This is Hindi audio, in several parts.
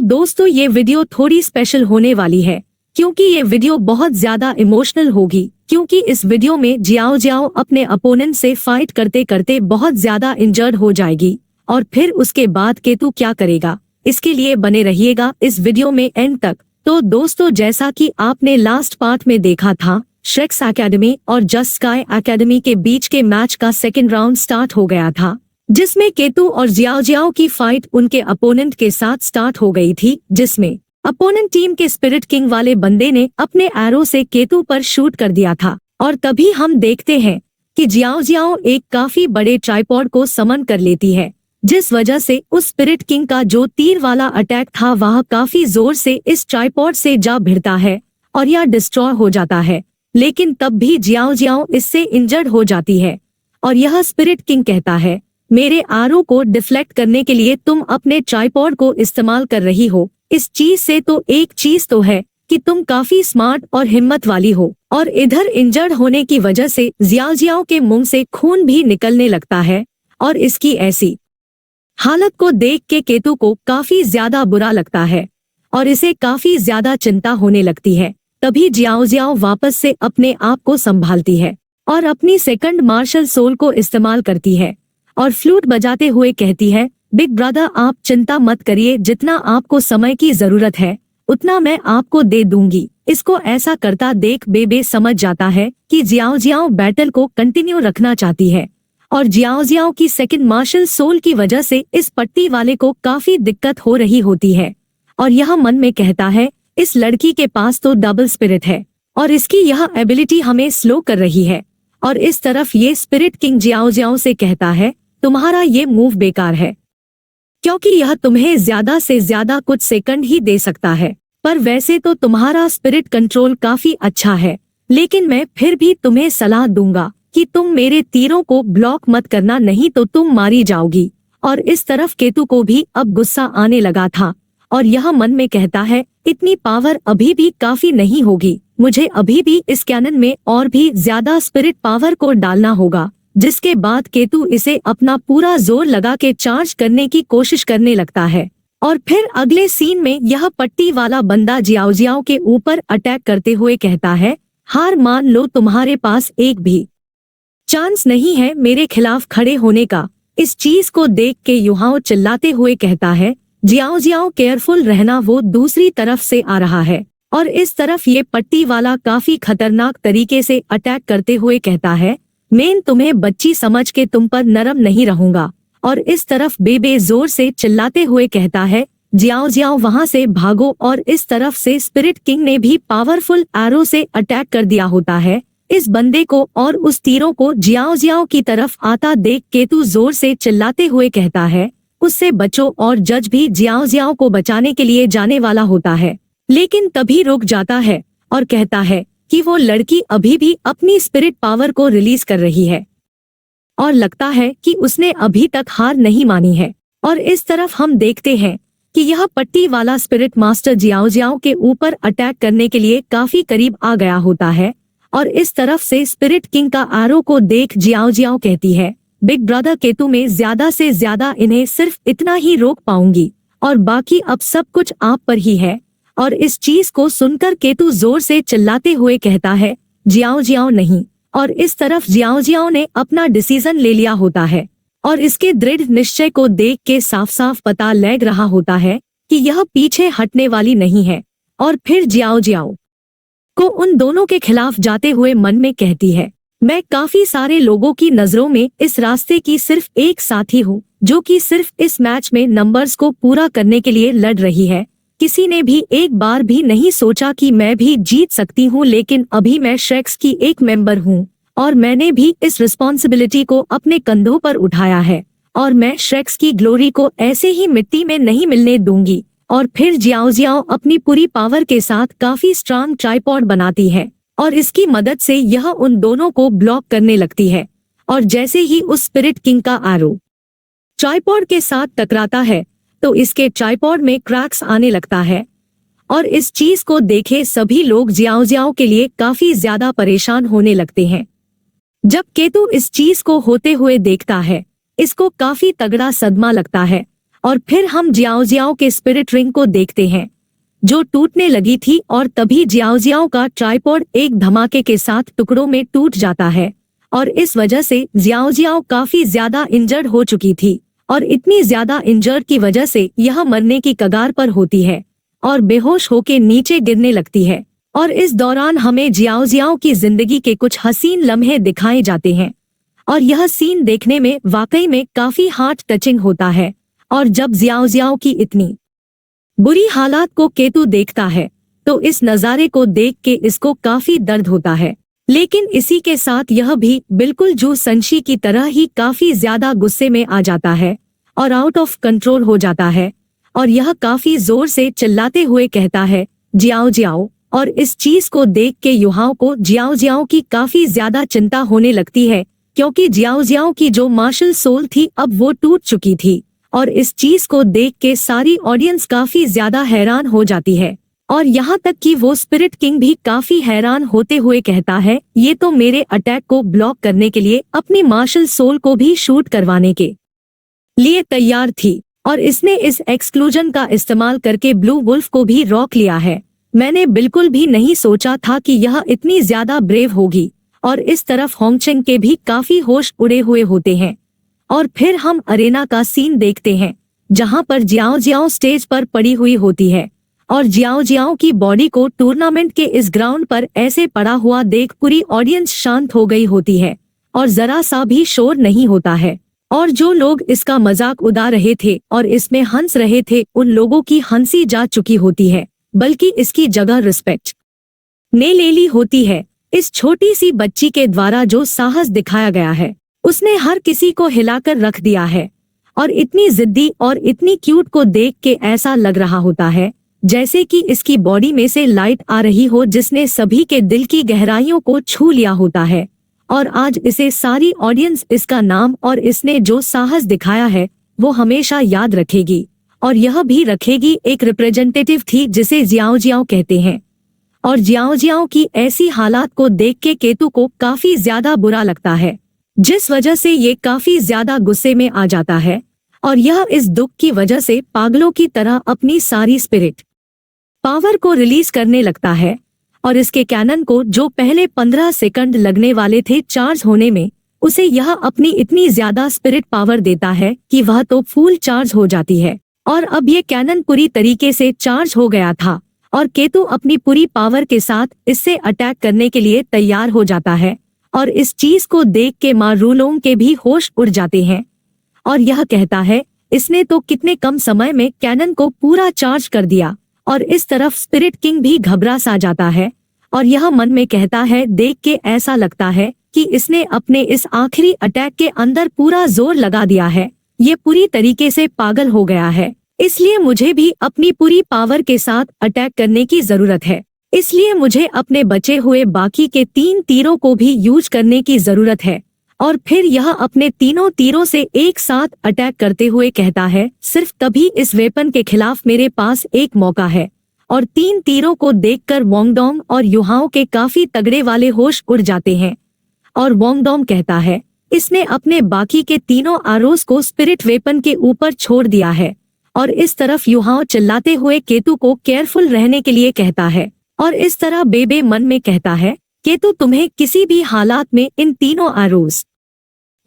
दोस्तों ये वीडियो थोड़ी स्पेशल होने वाली है क्योंकि ये वीडियो बहुत ज्यादा इमोशनल होगी, क्योंकि इस वीडियो में जियाओ जियाओ अपने अपोनेंट से फाइट करते करते बहुत ज्यादा इंजर्ड हो जाएगी और फिर उसके बाद केतु क्या करेगा, इसके लिए बने रहिएगा इस वीडियो में एंड तक। तो दोस्तों जैसा कि आपने लास्ट पार्ट में देखा था, श्रेक्स एकेडमी और जस्ट स्काई एकेडमी के बीच के मैच का सेकेंड राउंड स्टार्ट हो गया था, जिसमें केतु और जियाओ जियाओ की फाइट उनके अपोनेंट के साथ स्टार्ट हो गई थी, जिसमें अपोनेंट टीम के स्पिरिट किंग वाले बंदे ने अपने एरो से केतु पर शूट कर दिया था। और तभी हम देखते हैं कि जियाओ जियाओ एक काफी बड़े ट्राइपॉड को समन कर लेती है, जिस वजह से उस स्पिरिट किंग का जो तीर वाला अटैक था वह काफी जोर से इस ट्राइपॉड से जा भिड़ता है और यह डिस्ट्रॉय हो जाता है। लेकिन तब भी जियाओ जियाओ इससे इंजर्ड हो जाती है और यह स्पिरिट किंग कहता है, मेरे आरो को डिफ्लेक्ट करने के लिए तुम अपने ट्राइपॉड को इस्तेमाल कर रही हो। इस चीज से तो एक चीज तो है कि तुम काफी स्मार्ट और हिम्मत वाली हो। और इधर इंजर्ड होने की वजह से जियाओ जियाओ के मुंह से खून भी निकलने लगता है और इसकी ऐसी हालत को देख के केतु को काफी ज्यादा बुरा लगता है और इसे काफी ज्यादा चिंता होने लगती है। तभी जियाओ जियाओ वापस से अपने आप को संभालती है और अपनी सेकंड मार्शल सोल को इस्तेमाल करती है और फ्लूट बजाते हुए कहती है, बिग ब्रदर आप चिंता मत करिए, जितना आपको समय की जरूरत है उतना मैं आपको दे दूंगी। इसको ऐसा करता देख बेबे समझ जाता है कि जियाओ जियाओ बैटल को कंटिन्यू रखना चाहती है और जियाओ जियाओ की सेकंड मार्शल सोल की वजह से इस पट्टी वाले को काफी दिक्कत हो रही होती है और यह मन में कहता है, इस लड़की के पास तो डबल स्पिरिट है और इसकी यह एबिलिटी हमें स्लो कर रही है। और इस तरफ ये स्पिरिट किंग जियाओ जियाओ से कहता है, तुम्हारा ये मूव बेकार है क्योंकि यह तुम्हें ज्यादा से ज्यादा कुछ सेकंड ही दे सकता है, पर वैसे तो तुम्हारा स्पिरिट कंट्रोल काफी अच्छा है, लेकिन मैं फिर भी तुम्हें सलाह दूंगा कि तुम मेरे तीरों को ब्लॉक मत करना, नहीं तो तुम मारी जाओगी। और इस तरफ केतु को भी अब गुस्सा आने लगा था और यह मन में कहता है, इतनी पावर अभी भी काफी नहीं होगी, मुझे अभी भी इस कैनन में और भी ज्यादा स्पिरिट पावर को डालना होगा। जिसके बाद केतु इसे अपना पूरा जोर लगा के चार्ज करने की कोशिश करने लगता है और फिर अगले सीन में यह पट्टी वाला बंदा जियाओ जियाओ के ऊपर अटैक करते हुए कहता है, हार मान लो, तुम्हारे पास एक भी चांस नहीं है मेरे खिलाफ खड़े होने का। इस चीज को देख के युहाओ चिल्लाते हुए कहता है, जियाओ जियाओ केयरफुल रहना, वो दूसरी तरफ से आ रहा है। और इस तरफ ये पट्टी वाला काफी खतरनाक तरीके से अटैक करते हुए कहता है, मैं तुम्हें बच्ची समझ के तुम पर नरम नहीं रहूंगा। और इस तरफ बेबे जोर से चिल्लाते हुए कहता है, जियाओ जियाओ वहां से भागो। और इस तरफ से स्पिरिट किंग ने भी पावरफुल एरो से अटैक कर दिया होता है इस बंदे को और उस तीरों को जियाओ जियाओ की तरफ आता देख केतु जोर से चिल्लाते हुए कहता है, उससे बचो। और जज भी जियाओ जियाओ को बचाने के लिए जाने वाला होता है, लेकिन तभी रुक जाता है और कहता है कि वो लड़की अभी भी अपनी स्पिरिट पावर को रिलीज कर रही है और लगता है कि उसने अभी तक हार नहीं मानी है। और इस तरफ हम देखते हैं कि यह पट्टी वाला स्पिरिट मास्टर जियाओ जियाओ के ऊपर अटैक करने के लिए काफी करीब आ गया होता है और इस तरफ से स्पिरिट किंग का एरो को देख जियाओ जियाओ कहती है, बिग ब्रदर केतु में ज्यादा से ज्यादा इन्हें सिर्फ इतना ही रोक पाऊंगी और बाकी अब सब कुछ आप पर ही है। और इस चीज को सुनकर केतु जोर से चिल्लाते हुए कहता है, जियाओ जियाओ नहीं। और इस तरफ जियाओ जियाओ ने अपना डिसीजन ले लिया होता है और इसके दृढ़ निश्चय को देख के साफ साफ पता लग रहा होता है कि यह पीछे हटने वाली नहीं है। और फिर जियाओ जियाओ को उन दोनों के खिलाफ जाते हुए मन में कहती है, मैं काफी सारे लोगों की नजरों में इस रास्ते की सिर्फ एक साथी हूँ जो कि सिर्फ इस मैच में नंबर्स को पूरा करने के लिए लड़ रही है। किसी ने भी एक बार भी नहीं सोचा कि मैं भी जीत सकती हूँ, लेकिन अभी मैं श्रेक्स की एक मेंबर हूँ और मैंने भी इस रिस्पॉन्सिबिलिटी को अपने कंधों पर उठाया है और मैं श्रेक्स की ग्लोरी को ऐसे ही मिट्टी में नहीं मिलने दूंगी। और फिर जियाओ जियाओ अपनी पूरी पावर के साथ काफी स्ट्रांग ट्राइपॉड बनाती है और इसकी मदद से यह उन दोनों को ब्लॉक करने लगती है। और जैसे ही उस स्पिरिट किंग का एरो ट्राइपॉड के साथ टकराता है तो इसके ट्राइपॉड में क्रैक्स आने लगता है और इस चीज को देखे सभी लोग जियाओ जियाओ के लिए काफी ज्यादा परेशान होने लगते हैं। जब केतु इस चीज को होते हुए देखता है, इसको काफी तगड़ा सदमा लगता है और फिर हम जियाओ जियाओ के स्पिरिट रिंग को देखते हैं जो टूटने लगी थी, और तभी जियाओ जियाओ का ट्राइपॉड एक धमाके के साथ टुकड़ों में टूट जाता है। और इस वजह से जियाओ जियाओ काफी ज्यादा इंजर्ड हो चुकी थी, और इतनी ज्यादा इंजर्ड की वजह से यह मरने की कगार पर होती है और बेहोश होकर नीचे गिरने लगती है। और इस दौरान हमें जियाओ जियाओ की जिंदगी के कुछ हसीन लम्हे दिखाए जाते हैं, और यह सीन देखने में वाकई में काफी हार्ट टचिंग होता है। और जब जियाओ जियाओ की इतनी बुरी हालात को केतु देखता है तो इस नज़ारे को देख के इसको काफी दर्द होता है, लेकिन इसी के साथ यह भी बिल्कुल जू संशी की तरह ही काफी ज्यादा गुस्से में आ जाता है और आउट ऑफ कंट्रोल हो जाता है। और यह काफी जोर से चिल्लाते हुए कहता है जियाओ जियाओ। और इस चीज को देख के युहाओं को जियाओ जियाओ की काफी ज्यादा चिंता होने लगती है, क्योंकि जियाओ जियाओ की जो मार्शल सोल थी अब वो टूट चुकी थी। और इस चीज को देख के सारी ऑडियंस काफी ज्यादा हैरान हो जाती है, और यहाँ तक कि वो स्पिरिट किंग भी काफी हैरान होते हुए कहता है ये तो मेरे अटैक को ब्लॉक करने के लिए अपनी मार्शल सोल को भी शूट करवाने के लिए तैयार थी, और इसने इस एक्सक्लूजन का इस्तेमाल करके ब्लू वुल्फ को भी रोक लिया है। मैंने बिल्कुल भी नहीं सोचा था कि यह इतनी ज्यादा ब्रेव होगी। और इस तरफ होंगचेंग के भी काफी होश उड़े हुए होते हैं। और फिर हम अरेना का सीन देखते हैं जहां पर जियाओ जियाओ स्टेज पर पड़ी हुई होती है, और जियाओ जियाओ की बॉडी को टूर्नामेंट के इस ग्राउंड पर ऐसे पड़ा हुआ देख पूरी ऑडियंस शांत हो गई होती है और जरा सा भी शोर नहीं होता है। और जो लोग इसका मजाक उड़ा रहे थे और इसमें हंस रहे थे उन लोगों की हंसी जा चुकी होती है, बल्कि इसकी जगह रिस्पेक्ट ने ले ली होती है। इस छोटी सी बच्ची के द्वारा जो साहस दिखाया गया है उसने हर किसी को हिलाकर रख दिया है। और इतनी जिद्दी और इतनी क्यूट को देख के ऐसा लग रहा होता है जैसे कि इसकी बॉडी में से लाइट आ रही हो, जिसने सभी के दिल की गहराइयों को छू लिया होता है। और आज इसे सारी ऑडियंस इसका नाम और इसने जो साहस दिखाया है वो हमेशा याद रखेगी, और यह भी रखेगी एक रिप्रेजेंटेटिव थी जिसे जियाओ जियाओ कहते हैं। और जियाओ जियाओ की ऐसी हालात को देख के केतु को काफी ज्यादा बुरा लगता है, जिस वजह से ये काफी ज्यादा गुस्से में आ जाता है, और यह इस दुख की वजह से पागलों की तरह अपनी सारी स्पिरिट पावर को रिलीज करने लगता है। और इसके कैनन को जो पहले 15 सेकंड लगने वाले थे चार्ज होने में, उसे यह अपनी इतनी ज्यादा स्पिरिट पावर देता है कि वह तो फुल चार्ज हो जाती है। और अब ये कैनन पूरी तरीके से चार्ज हो गया था, और केतु अपनी पूरी पावर के साथ इससे अटैक करने के लिए तैयार हो जाता है। और इस चीज को देख के माँ रूलोंग के भी होश उड़ जाते हैं, और यह कहता है इसने तो कितने कम समय में कैनन को पूरा चार्ज कर दिया। और इस तरफ स्पिरिट किंग भी घबरा सा जाता है, और यह मन में कहता है देख के ऐसा लगता है कि इसने अपने इस आखिरी अटैक के अंदर पूरा जोर लगा दिया है, ये पूरी तरीके से पागल हो गया है, इसलिए मुझे भी अपनी पूरी पावर के साथ अटैक करने की जरूरत है। इसलिए मुझे अपने बचे हुए बाकी के 3 तीरों को भी यूज करने की जरूरत है। और फिर यह अपने तीनों तीरों से एक साथ अटैक करते हुए कहता है सिर्फ तभी इस वेपन के खिलाफ मेरे पास एक मौका है। और 3 तीरों को देखकर वोंगडोंग और युहाओं के काफी तगड़े वाले होश उड़ जाते हैं। और वोंगडोंग कहता है इसने अपने बाकी के तीनों आरोस को स्पिरिट वेपन के ऊपर छोड़ दिया है। और इस तरफ युहाओं चिल्लाते हुए केतु को केयरफुल रहने के लिए कहता है, और इस तरह बेबे मन में कहता है केतु तुम्हें किसी भी हालात में इन तीनों आरोस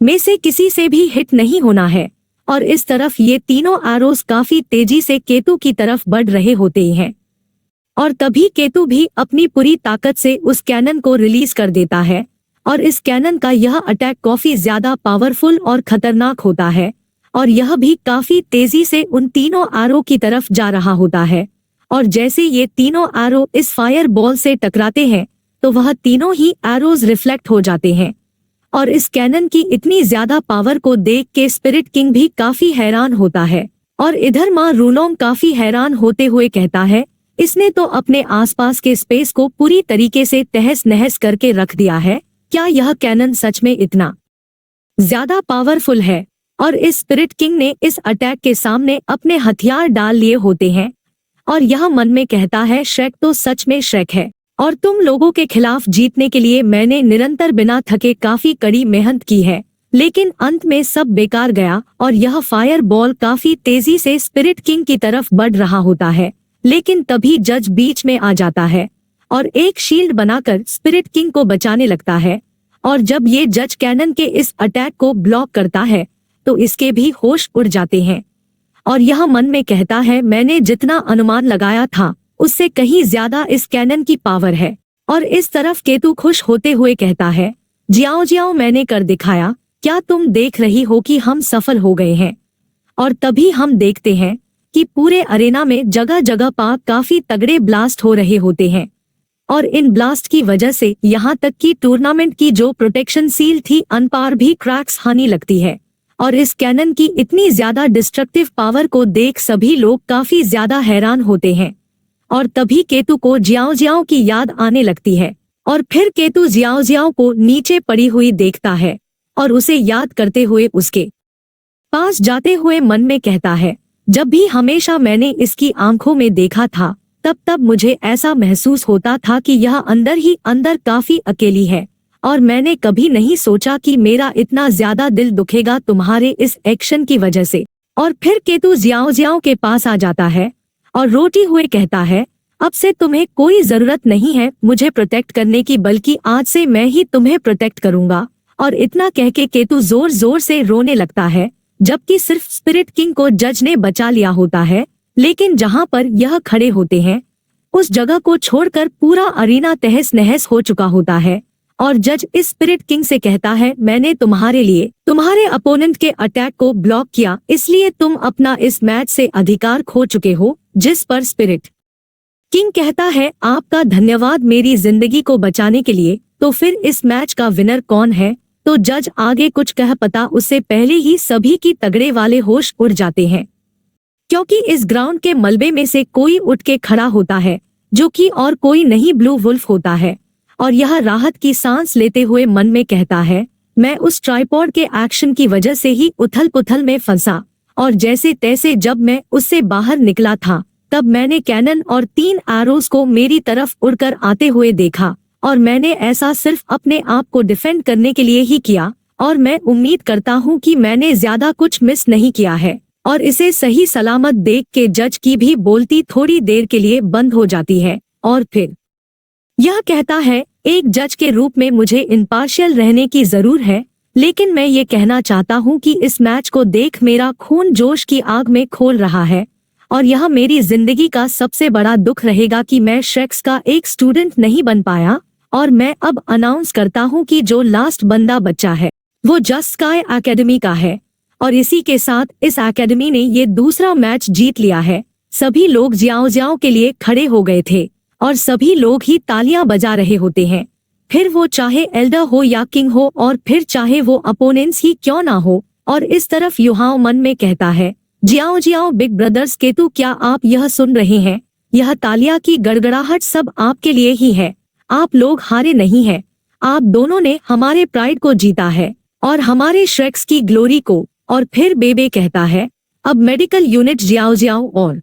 में से किसी से भी हिट नहीं होना है। और इस तरफ ये तीनों आरोस काफी तेजी से केतु की तरफ बढ़ रहे होते हैं, और तभी केतु भी अपनी पूरी ताकत से उस कैनन को रिलीज कर देता है। और इस कैनन का यह अटैक काफी ज्यादा पावरफुल और खतरनाक होता है, और यह भी काफी तेजी से उन तीनों आरो की तरफ जा रहा होता है। और जैसे ये तीनों आरो इस फायर बॉल से टकराते हैं तो वह तीनों ही एरोज रिफ्लेक्ट हो जाते हैं। और इस कैनन की इतनी ज्यादा पावर को देख के स्पिरिट किंग भी काफी हैरान होता है। और इधर माँ रूलोंग काफी हैरान होते हुए कहता है इसने तो अपने आसपास के स्पेस को पूरी तरीके से तहस नहस करके रख दिया है, क्या यह कैनन सच में इतना ज्यादा पावरफुल है। और इस स्पिरिट किंग ने इस अटैक के सामने अपने हथियार डाल लिए होते हैं, और यह मन में कहता है श्रेक तो सच में श्रेक है, और तुम लोगों के खिलाफ जीतने के लिए मैंने निरंतर बिना थके काफी कड़ी मेहनत की है, लेकिन अंत में सब बेकार गया और यह फायर बॉल काफी तेजी से स्पिरिट किंग की तरफ बढ़ रहा होता है। लेकिन तभी जज बीच में आ जाता है और एक शील्ड बनाकर स्पिरिट किंग को बचाने लगता है। और जब ये जज कैनन के इस अटैक को ब्लॉक करता है तो इसके भी होश उड़ जाते हैं और यह मन में कहता है, मैंने जितना अनुमान लगाया था उससे कहीं ज्यादा इस कैनन की पावर है। और इस तरफ केतु खुश होते हुए कहता है, जियाओ जियाओ मैंने कर दिखाया, क्या तुम देख रही हो कि हम सफल हो गए हैं। और तभी हम देखते हैं कि पूरे अरेना में जगह जगह पर काफी तगड़े ब्लास्ट हो रहे होते हैं और इन ब्लास्ट की वजह से यहाँ तक कि टूर्नामेंट की जो प्रोटेक्शन सील थी अनपार भी क्रैक्स हानि लगती है। और इस कैनन की इतनी ज्यादा डिस्ट्रक्टिव पावर को देख सभी लोग काफी ज्यादा हैरान होते हैं। और तभी केतु को जियाओ जियाओ की याद आने लगती है और फिर केतु जियाओ जियाओ को नीचे पड़ी हुई देखता है और उसे याद करते हुए उसके पास जाते हुए मन में कहता है, जब भी हमेशा मैंने इसकी आंखों में देखा था तब मुझे ऐसा महसूस होता था कि यह अंदर ही अंदर काफी अकेली है और मैंने कभी नहीं सोचा कि मेरा इतना ज्यादा दिल दुखेगा तुम्हारे इस एक्शन की वजह से। और फिर केतु जियाओ जियाओ के पास आ जाता है और रोते हुए कहता है, अब से तुम्हें कोई जरूरत नहीं है मुझे प्रोटेक्ट करने की, बल्कि आज से मैं ही तुम्हें प्रोटेक्ट करूंगा। और इतना कह के केतु जोर जोर से रोने लगता है, जबकि सिर्फ स्पिरिट किंग को जज ने बचा लिया होता है। लेकिन जहां पर यह खड़े होते हैं उस जगह को छोड़कर पूरा अरीना तहस नहस हो चुका होता है। और जज इस स्पिरिट किंग से कहता है, मैंने तुम्हारे लिए तुम्हारे अपोनेंट के अटैक को ब्लॉक किया, इसलिए तुम अपना इस मैच से अधिकार खो चुके हो। जिस पर स्पिरिट किंग कहता है, आपका धन्यवाद मेरी जिंदगी को बचाने के लिए। तो फिर इस मैच का विनर कौन है? तो जज आगे कुछ कह पता उससे पहले ही सभी की तगड़े वाले होश उड़ जाते हैं, क्योंकि इस ग्राउंड के मलबे में से कोई उठ के खड़ा होता है जो कि और कोई नहीं ब्लू वुल्फ होता है। और यह राहत की सांस लेते हुए मन में कहता है, मैं उस ट्राइपॉड के एक्शन की वजह से ही उथल पुथल में फंसा और जैसे तैसे जब मैं उससे बाहर निकला था तब मैंने कैनन और 3 एरोज को मेरी तरफ उड़कर आते हुए देखा और मैंने ऐसा सिर्फ अपने आप को डिफेंड करने के लिए ही किया। और मैं उम्मीद करता हूँ कि मैंने ज्यादा कुछ मिस नहीं किया है। और इसे सही सलामत देख के जज की भी बोलती थोड़ी देर के लिए बंद हो जाती है और फिर यह कहता है, एक जज के रूप में मुझे इम्पार्शियल रहने की जरूर है, लेकिन मैं ये कहना चाहता हूँ कि इस मैच को देख मेरा खून जोश की आग में खोल रहा है और यह मेरी जिंदगी का सबसे बड़ा दुख रहेगा कि मैं श्रेक्स का एक स्टूडेंट नहीं बन पाया। और मैं अब अनाउंस करता हूँ कि जो लास्ट बंदा बचा है वो जस्ट स्काई एकेडमी का है और इसी के साथ इस एकेडमी ने ये दूसरा मैच जीत लिया है। सभी लोग जियाओ जियाओ के लिए खड़े हो गए थे और सभी लोग ही तालियां बजा रहे होते हैं, फिर वो चाहे एल्डर हो या किंग हो और फिर चाहे वो अपोनेंट्स ही क्यों ना हो। और इस तरफ युहाओ मन में कहता है, जियाओ जियाओ बिग ब्रदर्स केतु, क्या आप यह सुन रहे हैं? यह तालियां की गड़गड़ाहट सब आपके लिए ही है। आप लोग हारे नहीं हैं, आप दोनों ने हमारे प्राइड को जीता है और हमारे श्रेक्स की ग्लोरी को। और फिर बेबे कहता है, अब मेडिकल यूनिट जियाओ जियाओ और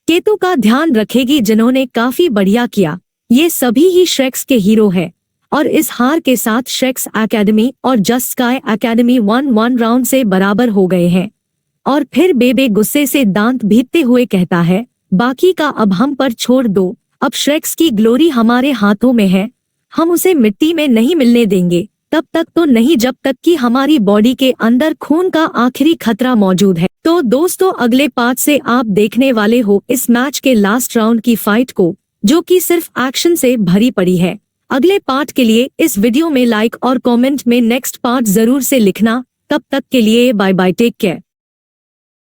केतु का ध्यान रखेगी जिन्होंने काफी बढ़िया किया। ये सभी ही श्रेक्स के हीरो हैं और इस हार के साथ श्रेक्स एकेडमी और जस्ट स्काई एकेडमी 1-1 राउंड से बराबर हो गए हैं। और फिर बेबे गुस्से से दांत भींचते हुए कहता है, बाकी का अब हम पर छोड़ दो, अब श्रेक्स की ग्लोरी हमारे हाथों में है, हम उसे मिट्टी में नहीं मिलने देंगे, तब तक तो नहीं जब तक कि हमारी बॉडी के अंदर खून का आखिरी खतरा मौजूद है। तो दोस्तों, अगले पार्ट से आप देखने वाले हो इस मैच के लास्ट राउंड की फाइट को, जो कि सिर्फ एक्शन से भरी पड़ी है। अगले पार्ट के लिए इस वीडियो में लाइक और कमेंट में नेक्स्ट पार्ट जरूर से लिखना। तब तक के लिए बाय बाय, टेक केयर।